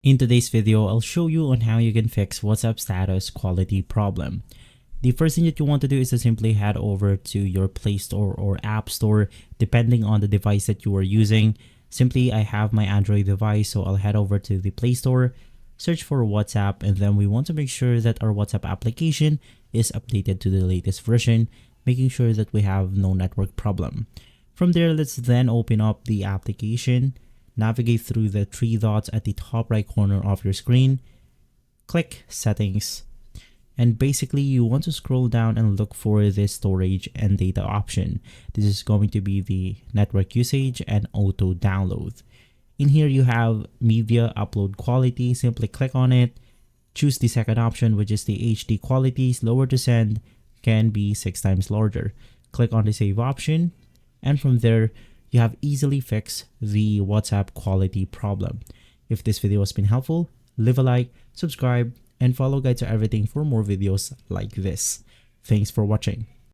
In today's video, I'll show you on how you can fix WhatsApp status quality problem. The first thing that you want to do is to simply head over to your Play Store or App Store, depending on the device that you are using. Simply, I have my Android device, so I'll head over to the Play Store, search for WhatsApp, and then we want to make sure that our WhatsApp application is updated to the latest version, making sure that we have no network problem. From there, let's then open up the application. Navigate through the three dots at the top right corner of your screen, click Settings, and basically you want to scroll down and look for this storage and data option. This is going to be the network usage and auto download. In here you have media upload quality. Simply click on it, choose the second option, which is the HD quality, slower to send, can be 6 times larger. Click on the save option, and from there you have easily fixed the WhatsApp quality problem. If this video has been helpful, leave a like, subscribe, and follow Guide to Everything for more videos like this. Thanks for watching.